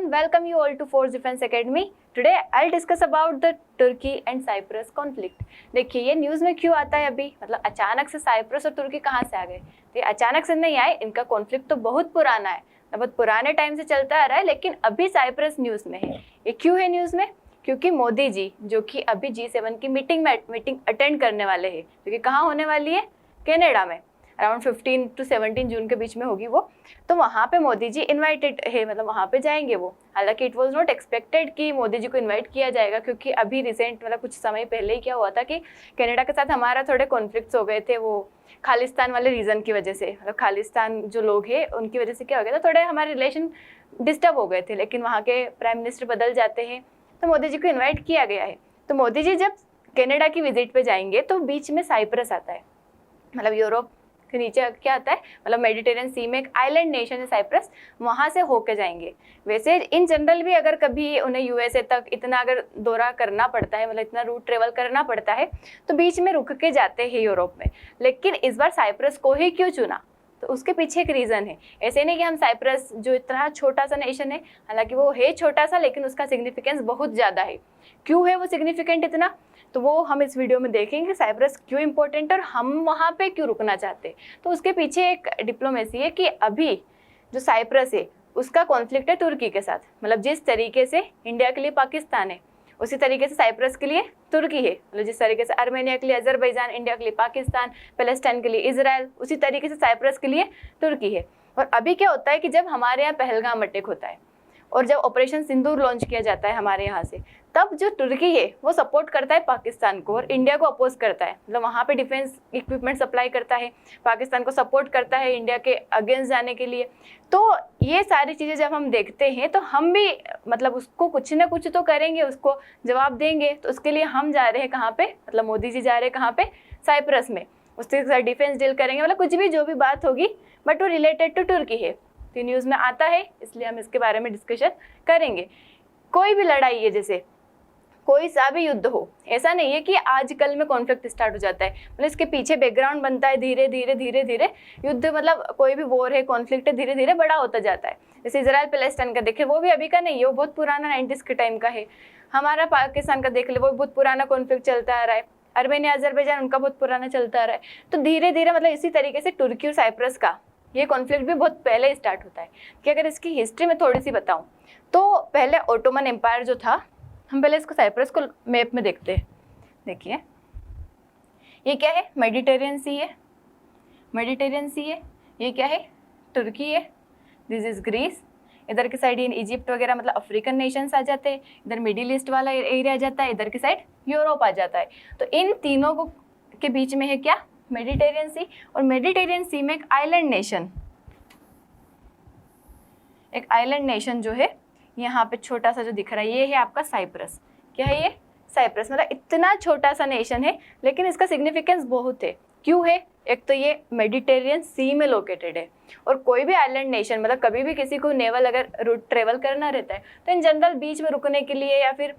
everyone, welcome you all to Force Defense Academy. Today I'll discuss about the Turkey and Cyprus conflict. देखिए ये news में क्यों आता है अभी, मतलब अचानक से साइप्रस और तुर्की कहाँ से आ गए? तो ये अचानक से नहीं आए, इनका कॉन्फ्लिक्ट तो बहुत पुराना है, बहुत पुराने टाइम से चलता आ रहा है, लेकिन अभी साइप्रस न्यूज़ में है। ये क्यों है न्यूज़ में? क्योंकि मोदी जी जो कि अभी G7 की मीटिंग अटेंड करने वाले हैं, जो कि कहाँ होने वाली है? कनाडा में, अराउंड 15 to 17 जून के बीच में होगी वो। तो वहाँ पे मोदी जी इनवाइटेड है, मतलब वहाँ पे जाएंगे वो। हालांकि इट वाज नॉट एक्सपेक्टेड कि मोदी जी को इनवाइट किया जाएगा, क्योंकि अभी रिसेंट मतलब कुछ समय पहले ही क्या हुआ था कि कनाडा के साथ हमारा थोड़े कॉन्फ्लिक्ट्स हो गए थे, वो खालिस्तान वाले रीज़न की वजह से, मतलब खालिस्तान जो लोग हैं उनकी वजह से क्या हो गया था, थोड़े हमारे रिलेशन डिस्टर्ब हो गए थे। लेकिन वहाँ के प्राइम मिनिस्टर बदल जाते हैं, तो मोदी जी को इन्वाइट किया गया है। तो मोदी जी जब कनाडा की विजिट पे जाएंगे तो बीच में साइप्रस आता है, मतलब यूरोप के नीचे क्या आता है, मतलब मेडिटेरियन सी में एक आइलैंड नेशन है साइप्रस, वहाँ से होके जाएंगे। वैसे इन जनरल भी अगर कभी उन्हें यूएसए तक इतना अगर दौरा करना पड़ता है, मतलब इतना रूट ट्रेवल करना पड़ता है, तो बीच में रुक के जाते हैं यूरोप में। लेकिन इस बार साइप्रस को ही क्यों चुना? तो उसके पीछे एक रीज़न है। ऐसे नहीं कि हम साइप्रस जो इतना छोटा सा नेशन है, हालांकि वो है छोटा सा, लेकिन उसका सिग्निफिकेंस बहुत ज़्यादा है। क्यों है वो सिग्निफिकेंट इतना, तो वो हम इस वीडियो में देखेंगे। साइप्रस क्यों इम्पोर्टेंट और हम वहाँ पे क्यों रुकना चाहते हैं। तो उसके पीछे एक डिप्लोमेसी है कि अभी जो साइप्रस है उसका कॉन्फ्लिक्ट है तुर्की के साथ, मतलब जिस तरीके से इंडिया के लिए पाकिस्तान है उसी तरीके से साइप्रस के लिए तुर्की है। मतलब जिस तरीके से आर्मेनिया के लिए अजरबैजान, इंडिया के लिए पाकिस्तान, पैलेस्टाइन के लिए इजराइल, उसी तरीके से साइप्रस के लिए तुर्की है। और अभी क्या होता है कि जब हमारे यहाँ पहलगाम अटैक होता है और जब ऑपरेशन सिंदूर लॉन्च किया जाता है हमारे यहाँ से, तब जो तुर्की है वो सपोर्ट करता है पाकिस्तान को और इंडिया को अपोज करता है, मतलब वहाँ पे डिफेंस इक्विपमेंट सप्लाई करता है, पाकिस्तान को सपोर्ट करता है इंडिया के अगेंस्ट जाने के लिए। तो ये सारी चीज़ें जब हम देखते हैं तो हम भी मतलब उसको कुछ ना कुछ तो करेंगे, उसको जवाब देंगे। तो उसके लिए हम जा रहे हैं कहाँ पे, मतलब मोदी जी जा रहे हैं कहाँ पे, साइप्रस में। उसके साथ डिफेंस डील करेंगे, मतलब कुछ भी जो भी बात होगी, बट वो रिलेटेड टू तुर्की है। तो न्यूज़ में आता है, इसलिए हम इसके बारे में डिस्कशन करेंगे। कोई भी लड़ाई है, जैसे कोई सा भी युद्ध हो, ऐसा नहीं है कि आजकल में कॉन्फ्लिक्ट स्टार्ट हो जाता है, मतलब इसके पीछे बैकग्राउंड बनता है धीरे धीरे युद्ध, मतलब कोई भी वॉर है, कॉन्फ्लिक्ट है, धीरे धीरे बड़ा होता जाता है। जैसे इजराइल पैलेस्टाइन का देखें, वो भी अभी का नहीं है, वो बहुत पुराना 90s के टाइम का है। हमारा पाकिस्तान का देख ले, वो बहुत पुराना कॉन्फ्लिक्ट चलता आ रहा है। आर्मेनिया अजरबैजान उनका बहुत पुराना चलता आ रहा है। तो धीरे धीरे मतलब इसी तरीके से तुर्की और साइप्रस का ये कॉन्फ्लिक्ट भी बहुत पहले स्टार्ट होता है। कि अगर इसकी हिस्ट्री में थोड़ी सी बताऊं तो पहले ओटोमन एम्पायर जो था, हम पहले इसको साइप्रस को मैप में देखते हैं। देखिए ये क्या है, मेडिटेरियन सी है, मेडिटेरियन सी है। ये क्या है, तुर्की है। This is Greece. इधर की साइड इजिप्ट वगैरह, मतलब अफ्रीकन नेशंस आ जाते हैं। इधर मिडिल ईस्ट वाला एरिया आ जाता है, इधर की साइड यूरोप आ जाता है। तो इन तीनों को के बीच में है क्या, मेडिटेरियन सी। और मेडिटेरियन सी में एक आइलैंड नेशन जो है यहाँ पे छोटा सा जो दिख रहा है, ये है आपका साइप्रस। क्या है ये, साइप्रस। मतलब इतना छोटा सा नेशन है, लेकिन इसका सिग्निफिकेंस बहुत है। क्यों है, एक तो ये मेडिटेरियन सी में लोकेटेड है, और कोई भी आइलैंड नेशन, मतलब कभी भी किसी को नेवल अगर रूट ट्रेवल करना रहता है तो इन जनरल बीच में रुकने के लिए या फिर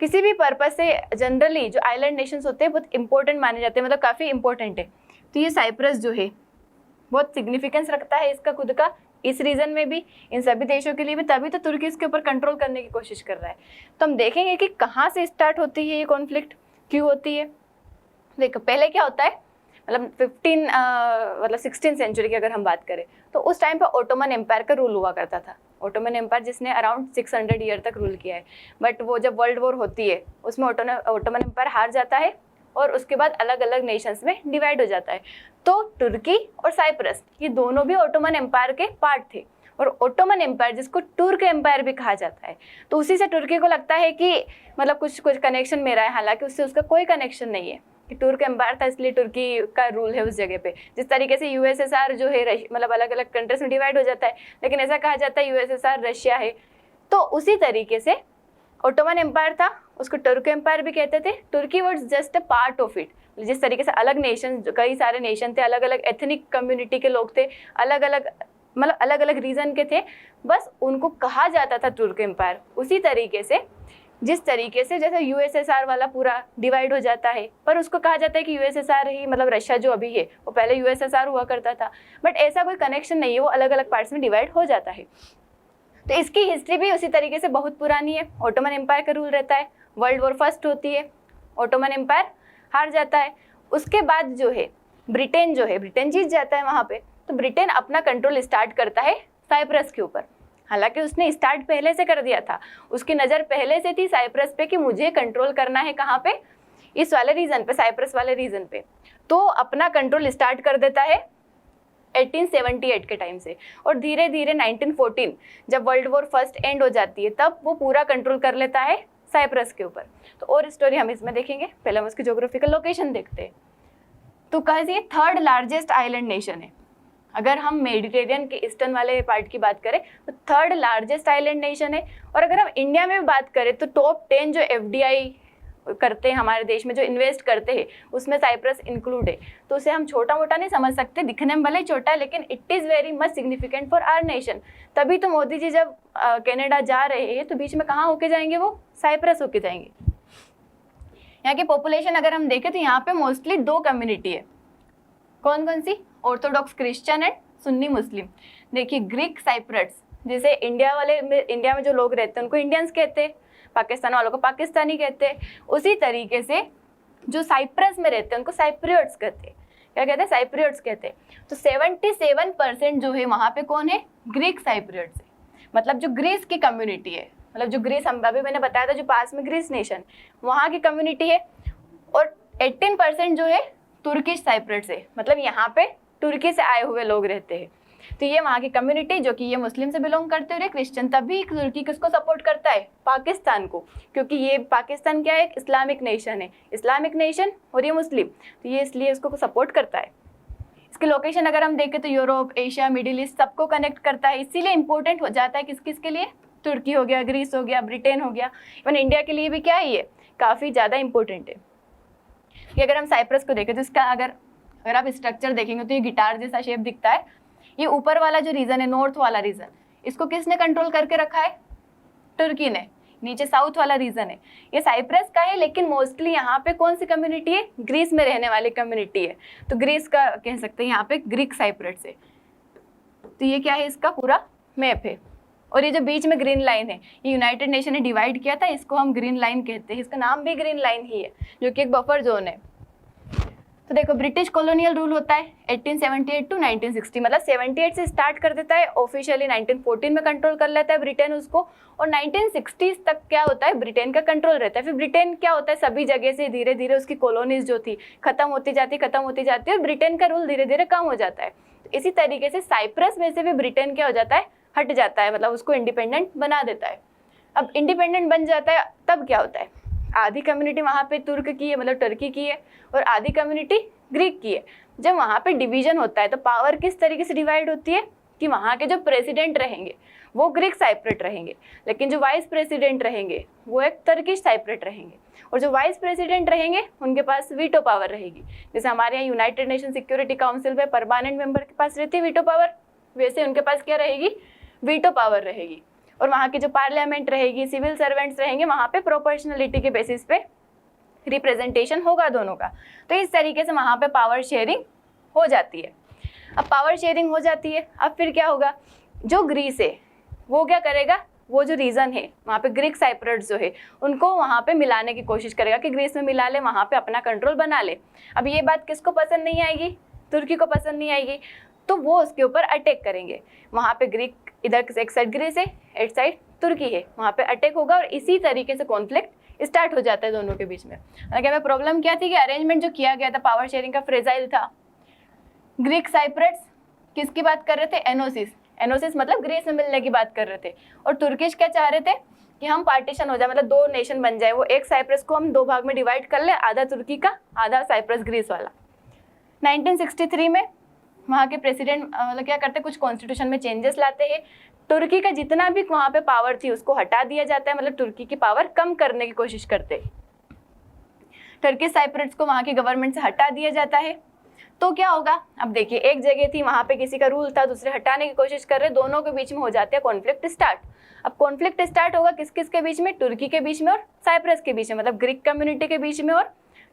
किसी भी पर्पज से जनरली जो आइलैंड नेशंस होते हैं बहुत इंपॉर्टेंट माने जाते हैं, मतलब काफ़ी इंपॉर्टेंट है। तो ये साइप्रस जो है बहुत सिग्निफिकेंस रखता है इसका खुद का, इस रीजन में भी, इन सभी देशों के लिए भी। तभी तो तुर्की इसके ऊपर कंट्रोल करने की कोशिश कर रहा है। तो हम देखेंगे कि कहाँ से स्टार्ट होती है ये कॉन्फ्लिक्ट, क्यों होती है। देखो पहले क्या होता है, मतलब 16th सेंचुरी की अगर हम बात करें तो उस टाइम पे ओटोमन एम्पायर का रूल हुआ करता था। ओटोमन एम्पायर जिसने अराउंड 600 ईयर तक रूल किया है। बट वो जब वर्ल्ड वॉर होती है उसमें ओटोमन एम्पायर हार जाता है और उसके बाद अलग अलग नेशंस में डिवाइड हो जाता है। तो तुर्की और साइप्रस ये दोनों भी ओटोमन एम्पायर के पार्ट थे। और ओटोमन एम्पायर जिसको तुर्क एम्पायर भी कहा जाता है, तो उसी से तुर्की को लगता है कि मतलब कुछ कनेक्शन मेरा है, हालांकि उससे उसका कोई कनेक्शन नहीं है। कि तुर्क एम्पायर था इसलिए तुर्की का रूल है उस जगह पे। जिस तरीके से यूएसएसआर जो है मतलब अलग अलग कंट्रीज में डिवाइड हो जाता है, लेकिन ऐसा कहा जाता है यूएसएसआर रशिया है। तो उसी तरीके से ओटोमन एम्पायर था, उसको तुर्क एम्पायर भी कहते थे। Turkey was just a part of it. जिस तरीके से अलग नेशन, कई सारे नेशन थे, अलग अलग एथनिक कम्युनिटी के लोग थे, अलग अलग रीजन के थे, बस उनको कहा जाता था तुर्क एम्पायर। उसी तरीके से जिस तरीके से जैसे यूएसएसआर वाला पूरा डिवाइड हो जाता है, पर उसको कहा जाता है कि यूएसएसआर ही, मतलब रशिया जो अभी है वो पहले यूएसएसआर हुआ करता था, बट ऐसा कोई कनेक्शन नहीं है, वो अलग अलग पार्ट्स में डिवाइड हो जाता है। तो इसकी हिस्ट्री भी उसी तरीके से बहुत पुरानी है। ओटोमन एम्पायर का रूल रहता है, वर्ल्ड वॉर फर्स्ट होती है, ओटोमन एम्पायर हार जाता है। उसके बाद जो है ब्रिटेन जीत जाता है वहाँ पे। तो ब्रिटेन अपना कंट्रोल स्टार्ट करता है साइप्रस के ऊपर। हालांकि उसने स्टार्ट पहले से कर दिया था, उसकी नज़र पहले से थी साइप्रस पे कि मुझे कंट्रोल करना है कहाँ पे, इस वाले रीजन पे, साइप्रस वाले रीजन पे। तो अपना कंट्रोल स्टार्ट कर देता है 1878 के टाइम से, और धीरे धीरे 1914 जब वर्ल्ड वॉर फर्स्ट एंड हो जाती है तब वो पूरा कंट्रोल कर लेता है साइप्रस के ऊपर। तो और स्टोरी हम इसमें देखेंगे, पहले हम उसकी ज्योग्राफिकल लोकेशन देखते हैं। तो कहा थर्ड लार्जेस्ट आइलैंड नेशन है। अगर हम मेडिटेरियन के ईस्टर्न वाले पार्ट की बात करें तो थर्ड लार्जेस्ट आइलैंड नेशन है। और अगर हम इंडिया में भी बात करें तो टॉप 10 जो FDI करते हैं हमारे देश में, जो इन्वेस्ट करते हैं, उसमें साइप्रस इंक्लूड है। तो उसे हम छोटा मोटा नहीं समझ सकते, दिखने में भले ही छोटा है लेकिन it is very much significant for our nation. तभी तो मोदी जी जब कनाडा जा रहे हैं तो बीच में कहाँ होके जाएंगे, वो साइप्रस होके जाएंगे। यहाँ की पॉपुलेशन अगर हम देखें तो यहाँ पे मोस्टली 2 कम्युनिटी है। कौन कौन सी? ऑर्थोडॉक्स क्रिश्चियन एंड सुन्नी मुस्लिम। देखिए ग्रीक साइप्रट्स, जैसे इंडिया में जो लोग रहते हैं उनको इंडियंस कहते हैं, पाकिस्तान वालों को पाकिस्तानी कहते हैं। उसी तरीके से जो साइप्रस में रहते हैं उनको साइप्रियोट्स कहते हैं। क्या कहते हैं? साइप्रियोट्स कहते हैं। तो 77% जो है वहाँ पे कौन है? ग्रीक साइप्रियोट्स है। मतलब जो ग्रीस की कम्युनिटी है, मतलब जो ग्रीस, हम अभी मैंने बताया था जो पास में ग्रीस नेशन, वहाँ की कम्युनिटी है। और 18% जो है तुर्किश साइप्रियोट्स है, मतलब यहाँ पे तुर्की से आए हुए लोग रहते हैं। तो ये वहाँ की कम्युनिटी जो कि ये मुस्लिम से बिलोंग करते हुए क्रिश्चियन, तभी तुर्की किसको सपोर्ट करता है? पाकिस्तान को, क्योंकि ये पाकिस्तान क्या है? एक इस्लामिक नेशन है, इस्लामिक नेशन, और ये मुस्लिम, तो ये इसलिए उसको सपोर्ट करता है। इसकी लोकेशन अगर हम देखें तो यूरोप, एशिया, मिडिल ईस्ट सबको कनेक्ट करता है, इसीलिए इंपॉर्टेंट हो जाता है किस किस के लिए? तुर्की हो गया, ग्रीस हो गया, ब्रिटेन हो गया, इवन इंडिया के लिए भी क्या है, ये काफ़ी ज़्यादा इंपॉर्टेंट है। कि अगर हम साइप्रस को देखें तो इसका अगर आप स्ट्रक्चर देखेंगे तो ये गिटार जैसा शेप दिखता है। ये ऊपर वाला जो रीजन है, नॉर्थ वाला रीजन, इसको किसने कंट्रोल करके रखा है? तुर्की ने। नीचे साउथ वाला रीजन है, ये साइप्रस का है, लेकिन मोस्टली यहाँ पे कौन सी कम्युनिटी है? ग्रीस में रहने वाली कम्युनिटी है। तो ग्रीस का कह सकते हैं यहाँ पे ग्रीक साइप्रस है। तो ये क्या है? इसका पूरा मैप है। और ये जो बीच में ग्रीन लाइन है, ये यूनाइटेड नेशन ने डिवाइड किया था, इसको हम ग्रीन लाइन कहते हैं। इसका नाम भी ग्रीन लाइन ही है, जो कि एक बफर जोन है। तो देखो ब्रिटिश कॉलोनियल रूल होता है 1878 टू 1960, मतलब 78 से स्टार्ट कर देता है, ऑफिशियली 1914 में कंट्रोल कर लेता है ब्रिटेन उसको, और 1960s तक क्या होता है? ब्रिटेन का कंट्रोल रहता है। फिर ब्रिटेन क्या होता है? सभी जगह से धीरे धीरे उसकी कॉलोनीज जो थी खत्म होती जाती है, और ब्रिटेन का रूल धीरे धीरे कम हो जाता है। तो इसी तरीके से साइप्रस में से भी ब्रिटेन क्या हो जाता है? हट जाता है, मतलब उसको इंडिपेंडेंट बना देता है। अब इंडिपेंडेंट बन जाता है तब क्या होता है? आधी कम्युनिटी वहाँ पे तुर्क की है, मतलब टर्की की है, और आधी कम्युनिटी ग्रीक की है। जब वहाँ पे डिवीजन होता है तो पावर किस तरीके से डिवाइड होती है कि वहाँ के जो प्रेसिडेंट रहेंगे वो ग्रीक साइप्रेट रहेंगे, लेकिन जो वाइस प्रेसिडेंट रहेंगे वो एक टर्किश साइप्रेट रहेंगे, और जो वाइस प्रेसिडेंट रहेंगे उनके पास वीटो पावर रहेगी। जैसे हमारे यहाँ यूनाइटेड नेशन सिक्योरिटी काउंसिल में परमानेंट मेंबर के पास रहती है वीटो पावर, वैसे उनके पास क्या रहेगी? वीटो पावर रहेगी। और वहाँ की जो पार्लियामेंट रहेगी, सिविल सर्वेंट्स रहेंगे, वहाँ पे प्रोपोर्शनलिटी के बेसिस पे रिप्रेजेंटेशन होगा दोनों का। तो इस तरीके से वहाँ पे पावर शेयरिंग हो जाती है। अब पावर शेयरिंग हो जाती है, अब फिर क्या होगा? जो ग्रीस है वो क्या करेगा? वो जो रीजन है वहाँ पे ग्रीक साइप्रट्स जो है उनको वहाँ पे मिलाने की कोशिश करेगा कि ग्रीस में मिला ले, वहाँ पे अपना कंट्रोल बना ले। अब ये बात किसको पसंद नहीं आएगी? तुर्की को पसंद नहीं आएगी, तो वो उसके ऊपर अटैक करेंगे। वहाँ पे ग्रीक, इधर एक साइड ग्रीस है, एक साइड तुर्की है, वहाँ पे अटैक होगा, और इसी तरीके से कॉन्फ्लिक्ट स्टार्ट हो जाता है दोनों के बीच में। क्या प्रॉब्लम क्या थी कि अरेंजमेंट जो किया गया था पावर शेयरिंग का फ्रेजाइल था। ग्रीक साइप्रट्स किसकी बात कर रहे थे? एनोसिस मतलब ग्रीस में मिलने की बात कर रहे थे, और तुर्किश क्या चाह रहे थे कि हम पार्टीशन हो जाए, मतलब 2 नेशन बन जाए। वो एक साइप्रस को हम 2 भाग में डिवाइड कर ले, आधा तुर्की का, आधा साइप्रस ग्रीस वाला। 1963 में वहाँ के प्रेसिडेंट मतलब क्या करते, कुछ कॉन्स्टिट्यूशन में चेंजेस लाते हैं। तुर्की का जितना भी वहाँ पे पावर थी उसको हटा दिया जाता है, मतलब तुर्की की पावर कम करने की कोशिश करते हैं। टर्की साइप्रट्स को वहाँ की गवर्नमेंट से हटा दिया जाता है। तो क्या होगा? अब देखिए एक जगह थी, वहाँ पे किसी का रूल था, दूसरे हटाने की कोशिश कर रहे, दोनों के बीच में हो जाते हैं कॉन्फ्लिक्ट स्टार्ट। अब कॉन्फ्लिक्ट स्टार्ट होगा किस किस के बीच में? तुर्की के बीच में और साइप्रस के बीच में, मतलब ग्रीक कम्युनिटी के बीच में और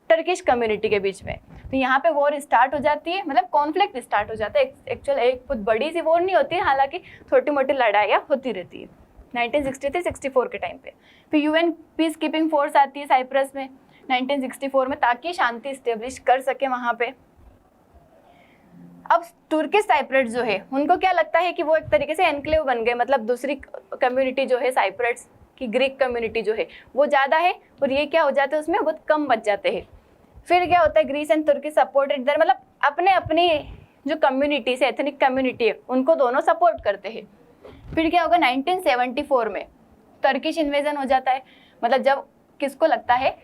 टर्किश कम्युनिटी के बीच में। तो यहाँ पे वॉर स्टार्ट हो जाती है, मतलब कॉन्फ्लिक्ट स्टार्ट हो जाता है। एक्चुअल एक बहुत बड़ी सी वॉर नहीं होती है, हालांकि छोटी मोटी लड़ाइयाँ होती रहती है। 1963-64 के टाइम पे। फिर यूएन पीस कीपिंग फोर्स आती है साइप्रस में 1964 में, ताकि शांति स्टेब्लिश कर सके वहाँ पे। अब तुर्किश साइप्रट्स जो है उनको क्या लगता है कि वो एक तरीके से एनक्लेव बन गए, मतलब दूसरी कम्युनिटी जो है साइप्रट्स की, ग्रीक कम्युनिटी जो है वो ज़्यादा है और ये क्या हो जाते हैं उसमें बहुत कम बच जाते हैं। फिर क्या होता है, ग्रीस एंड तुर्की सपोर्टेड देयर, मतलब अपने अपनी जो कम्युनिटी से एथनिक कम्युनिटी है उनको दोनों सपोर्ट करते हैं। फिर क्या होगा, 1974 में टर्किश इन्वेजन हो जाता है। मतलब जब किसको लगता है,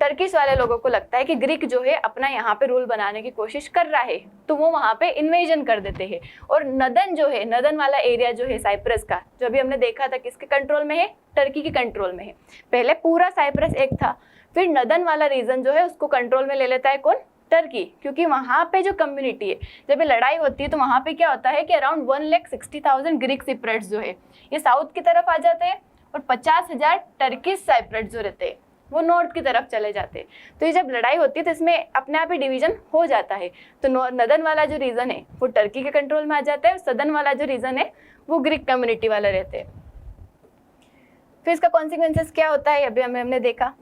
टर्किश वाले लोगों को लगता है कि ग्रीक जो है अपना यहाँ पे रूल बनाने की कोशिश कर रहा है, तो वो वहाँ पे इन्वेजन कर देते हैं। और नदन जो है, नदन वाला एरिया जो है साइप्रस का, जो अभी हमने देखा था किसके कंट्रोल में है, टर्की के कंट्रोल में है। पहले पूरा साइप्रस एक था, फिर नदन वाला रीजन जो है उसको कंट्रोल में ले लेता है कौन, टर्की। क्योंकि वहाँ पे जो कम्युनिटी है, जब ये लड़ाई होती है तो वहाँ पे क्या होता है कि अराउंड 1,60,000 ग्रीक साइप्रट्स जो है ये साउथ की तरफ आ जाते हैं और 50,000 टर्किश साइप्रट्स जो रहते हैं वो नॉर्थ की तरफ चले जाते हैं। तो ये जब लड़ाई होती है तो इसमें अपने आप ही डिवीजन हो जाता है। तो नदन वाला जो रीजन है वो टर्की के कंट्रोल में आ जाता है और सदन वाला जो रीजन है वो ग्रीक कम्युनिटी वाला रहते हैं। फिर इसका कॉन्सिक्वेंसेस क्या होता है अभी हमने देखा।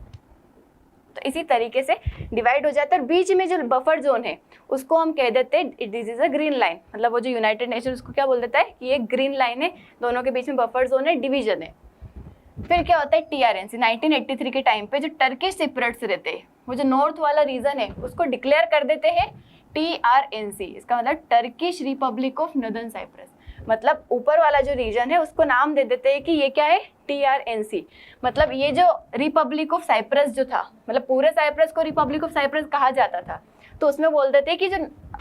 तो इसी तरीके से डिवाइड हो जाता है और बीच में जो बफर जोन है उसको हम कह देते हैं this is a green line. मतलब वो जो यूनाइटेड नेशन उसको क्या बोल देता है कि ये ग्रीन लाइन है, दोनों के बीच में बफर जोन है, डिवीजन है। फिर क्या होता है, टीआरएनसी 1983 के टाइम पे जो टर्किश साइप्रट्स रहते हैं वो जो नॉर्थ वाला रीजन है उसको डिक्लेयर कर देते हैं टीआरएनसी। इसका मतलब Turkish Republic of Northern Cyprus. मतलब ऊपर वाला जो रीजन है उसको नाम दे देते हैं कि ये क्या है, टीआरएनसी। मतलब ये जो रिपब्लिक ऑफ साइप्रस जो था, मतलब पूरे साइप्रस को रिपब्लिक ऑफ साइप्रस कहा जाता था, तो उसमें बोल देते हैं कि जो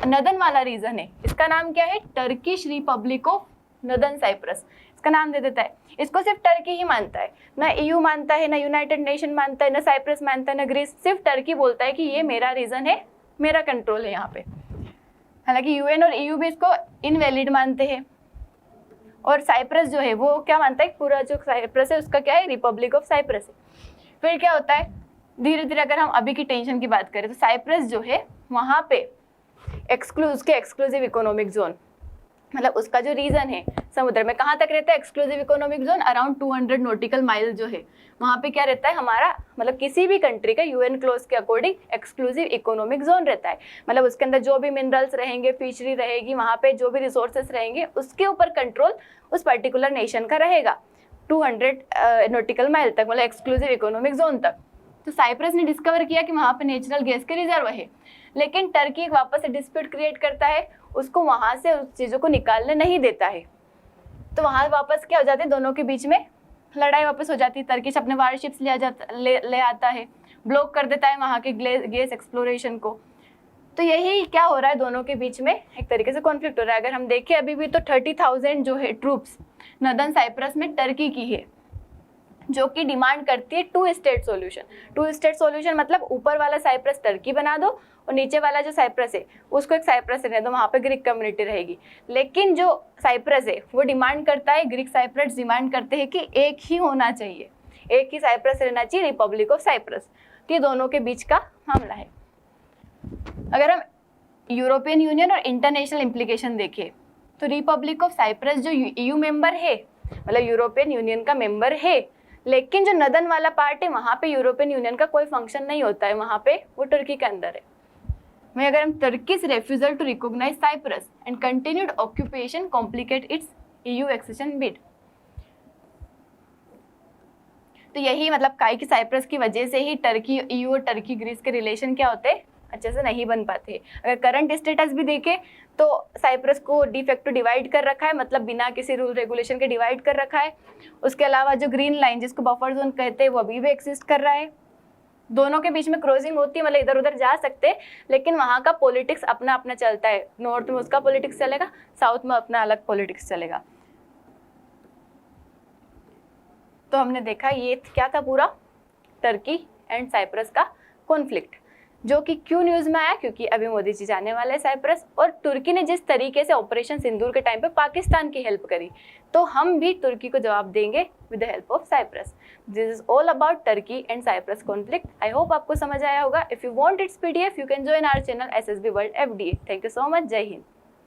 नॉर्दर्न वाला रीजन है इसका नाम क्या है, Turkish Republic of Northern Cyprus, इसका नाम दे देता है। इसको सिर्फ टर्की ही मानता है, ना ईयू मानता है, ना यूनाइटेड नेशन मानता है, ना साइप्रस मानता है, ना ग्रीस। सिर्फ टर्की बोलता है कि ये मेरा रीजन है, मेरा कंट्रोल है यहाँ पे। हालांकि यूएन और ईयू भी इसको इनवैलिड मानते हैं। और साइप्रस जो है वो क्या मानता है, पूरा जो साइप्रस है उसका क्या है, रिपब्लिक ऑफ साइप्रस है। फिर क्या होता है, धीरे धीरे अगर हम अभी की टेंशन की बात करें तो साइप्रस जो है वहाँ पे एक्सक्लूसिव इकोनॉमिक जोन, मतलब उसका जो रीजन है समुद्र में कहाँ तक रहता है, exclusive economic zone around 200 nautical mile जो है वहाँ पे क्या रहता है हमारा, मतलब किसी भी कंट्री का यूएन क्लोज के अकॉर्डिंग एक्सक्लूसिव इकोनॉमिक जोन रहता है। मतलब उसके अंदर जो भी मिनरल्स रहेंगे, फिशरी रहेगी, वहाँ पे जो भी रिसोर्सेस रहेंगे उसके ऊपर कंट्रोल उस पर्टिकुलर नेशन का रहेगा 200 नॉटिकल माइल तक, मतलब एक्सक्लूसिव इकोनॉमिक जोन तक। तो साइप्रस ने डिस्कवर किया कि वहाँ पे नेचुरल गैस के रिजर्व है, लेकिन टर्की वापस से डिस्प्यूट क्रिएट करता है, उसको वहाँ से उस चीज़ों को निकालने नहीं देता है। तो वहाँ वापस क्या हो जाते हैं, दोनों के बीच में लड़ाई वापस हो जाती है। टर्किश अपने वारशिप्स ले आता है, ब्लॉक कर देता है वहाँ के गैस एक्सप्लोरेशन को। तो यही क्या हो रहा है, दोनों के बीच में एक तरीके से कॉन्फ्लिक्ट हो रहा है। अगर हम देखें अभी भी तो 30,000 जो है ट्रूप्स नॉर्दर्न साइप्रस में टर्की की है, जो कि डिमांड करती है 2 स्टेट सॉल्यूशन। 2 स्टेट सॉल्यूशन मतलब ऊपर वाला साइप्रस टर्की बना दो और नीचे वाला जो साइप्रस है उसको एक साइप्रस रहने दो, वहाँ पे ग्रीक कम्युनिटी रहेगी। लेकिन जो साइप्रस है वो डिमांड करता है, ग्रीक साइप्रट्स डिमांड करते हैं कि एक ही होना चाहिए, एक ही साइप्रस रहना चाहिए, रिपब्लिक ऑफ साइप्रस। तो ये दोनों के बीच का मामला है। अगर हम यूरोपियन यूनियन और इंटरनेशनल इम्प्लीकेशन देखें तो रिपब्लिक ऑफ साइप्रस जो ईयू मेंबर है, मतलब यूरोपियन यूनियन का मेंबर है, लेकिन जो नदन वाला पार्ट है वहाँ पे यूरोपियन यूनियन का कोई फंक्शन नहीं होता है, वहाँ पे वो तुर्की के अंदर है। वहीं अगर हम Turkey's refusal to recognise Cyprus and continued occupation complicate its EU accession bid. तो यही मतलब काई की साइप्रस की वजह से ही टर्की ईयू और टर्की ग्रीस के रिलेशन क्या होते हैं, अच्छे से नहीं बन पाते। अगर करंट स्टेटस भी देखें तो साइप्रस को डिफेक्टो डिवाइड कर रखा है, मतलब बिना किसी रूल रेगुलेशन के डिवाइड कर रखा है। उसके अलावा जो ग्रीन लाइन जिसको बफर जोन कहते हैं वो अभी भी एक्सिस्ट कर रहा है। दोनों के बीच में क्रॉसिंग होती है, मतलब इधर उधर जा सकते हैं, लेकिन वहाँ का पॉलिटिक्स अपना अपना चलता है। नॉर्थ में उसका पॉलिटिक्स चलेगा, साउथ में अपना अलग पॉलिटिक्स चलेगा। तो हमने देखा ये क्या था पूरा टर्की एंड साइप्रस का कॉन्फ्लिक्ट, जो कि क्यों न्यूज़ में आया, क्योंकि अभी मोदी जी जाने वाले हैं साइप्रस। और तुर्की ने जिस तरीके से ऑपरेशन सिंदूर के टाइम पे पाकिस्तान की हेल्प करी, तो हम भी तुर्की को जवाब देंगे with the help of Cyprus. This is all about Turkey and Cyprus conflict. I hope आपको समझ आया होगा। If you want its PDF you can join our channel SSB World FDA। Thank you so much. जय हिंद।